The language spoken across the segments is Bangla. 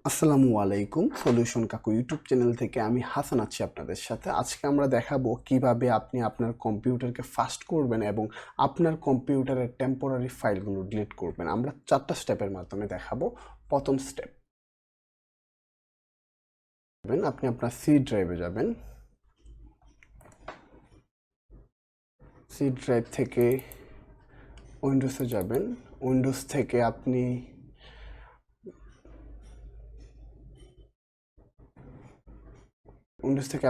আসসালামু আলাইকুম। সলিউশন কাকু ইউটিউব চ্যানেল থেকে আমি হাসান আছি আপনাদের সাথে। আজকে আমরা দেখাবো কিভাবে আপনি আপনার কম্পিউটারকে ফাস্ট করবেন এবং আপনার কম্পিউটারের টেম্পোরারি ফাইলগুলো ডিলিট করবেন। আমরা 4টা স্টেপের মাধ্যমে দেখাবো। প্রথম স্টেপ, আপনি আপনার সি ড্রাইভে যাবেন। সি ড্রাইভ থেকে উইন্ডোজে যাবেন। উইন্ডোজ থেকে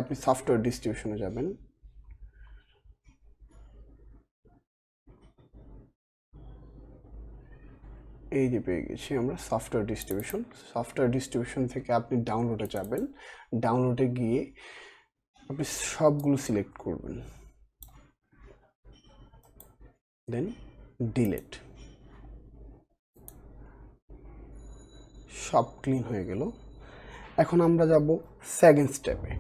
আপনি সফটওয়্যার ডিস্ট্রিবিউশনে যাবেন। এই যে পেয়ে গেছি আমরা সফটওয়্যার ডিস্ট্রিবিউশন থেকে আপনি ডাউনলোডে যাবেন। ডাউনলোডে গিয়ে আপনি সবগুলো সিলেক্ট করবেন, দেন ডিলিট। সব ক্লিন হয়ে গেল। এখন আমরা যাব সেকেন্ড স্টেপে।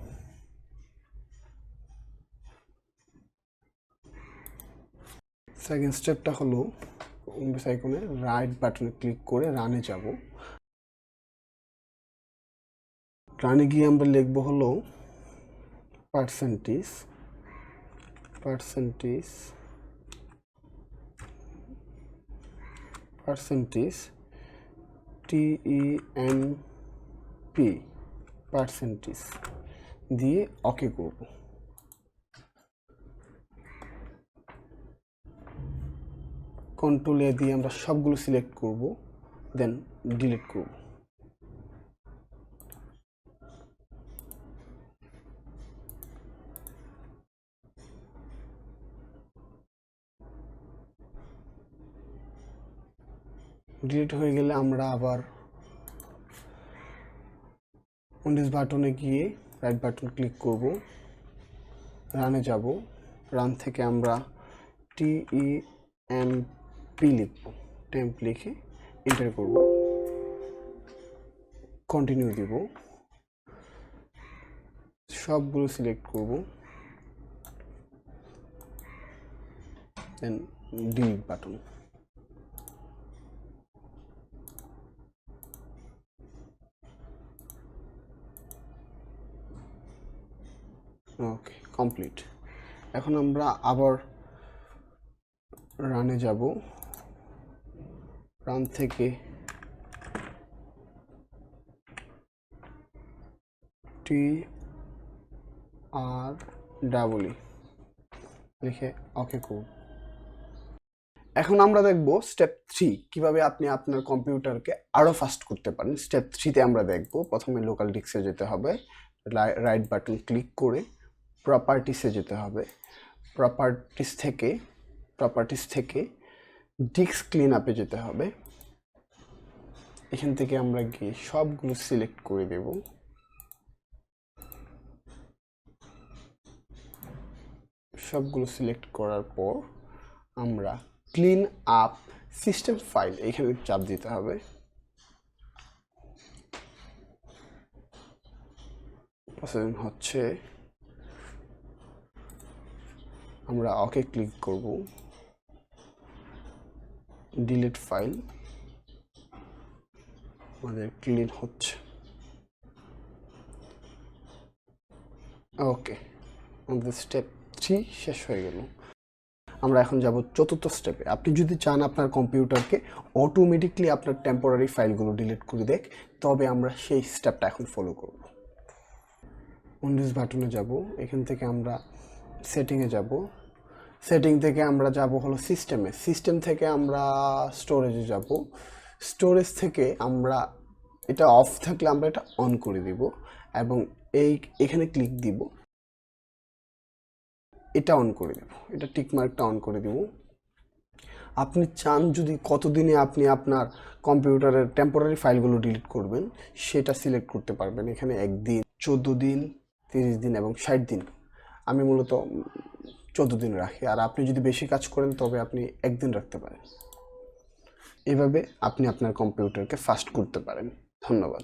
সেকেন্ড স্টেপটা হলো উইন্ডোজ আইকনে রাইট বাটনে ক্লিক করে রানে যাব। রানে গিয়ে আমরা লিখব হলো পার্সেন্টেজ TEMP পার্সেন্টেজ দিয়ে ওকে করব। কন্ট্রোল এ দিয়ে আমরা সবগুলো সিলেক্ট করব, দেন ডিলিট করব। ডিলিট হয়ে গেলে আমরা আবার উইন্ডোজ বাটনে গিয়ে রাইট বাটন ক্লিক করব, রানে যাব। রান থেকে আমরা TEMP লিখব, টেম্প লিখে এন্টার করব, কন্টিনিউ দিব। সবগুলো সিলেক্ট করব, দেন ডিলিট বাটন। ওকে, কমপ্লিট। এখন আমরা আবার রানে যাব। রান থেকে TREE লিখে ওকে করব। এখন আমরা দেখব স্টেপ 3 কিভাবে আপনি আপনার কম্পিউটারকে আরো ফাস্ট করতে পারেন। স্টেপ 3তে আমরা দেখব প্রথমে লোকাল ডিস্কে যেতে হবে, রাইট বাটন ক্লিক করে প্রপার্টিসে যেতে হবে। প্রপার্টিস থেকে ডিস্ক ক্লিন আপে যেতে হবে। এখান থেকে আমরা গিয়ে সবগুলো সিলেক্ট করে দেব। সবগুলো সিলেক্ট করার পর আমরা ক্লিন আপ সিস্টেম ফাইল এখানে চাপ দিতে হবে। প্রসেসিং হচ্ছে, আমরা ওকে ক্লিক করব। ডিলিট ফাইল আমাদের ক্লিন হচ্ছে। ওকে, আমাদের স্টেপ 3 শেষ হয়ে গেল। আমরা এখন যাব চতুর্থ স্টেপে। আপনি যদি চান আপনার কম্পিউটারকে অটোমেটিকলি আপনার টেম্পোরারি ফাইলগুলো ডিলিট করে দেখ, তবে আমরা সেই স্টেপটা এখন ফলো করব। উইন্ডোজ বাটনে যাব, এখান থেকে আমরা সেটিংয়ে যাব। সেটিং থেকে আমরা যাব হলো সিস্টেম থেকে আমরা স্টোরেজে যাব। স্টোরেজ থেকে আমরা এটা অফ থাকলে আমরা এটা অন করে দিব এবং এখানে ক্লিক দিব, এটা অন করে দেব, এটা টিকমার্কটা অন করে দিব। আপনি চান যদি কতদিনে আপনি আপনার কম্পিউটারের টেম্পোরারি ফাইলগুলো ডিলিট করবেন সেটা সিলেক্ট করতে পারবেন। এখানে 1 দিন, 14 দিন, 30 দিন এবং 60 দিন। আমি মূলত 14 দিন রাখি। আর আপনি যদি বেশি কাজ করেন তবে আপনি 1 দিন রাখতে পারেন। এভাবে আপনি আপনার কম্পিউটারকে ফাস্ট করতে পারেন। ধন্যবাদ।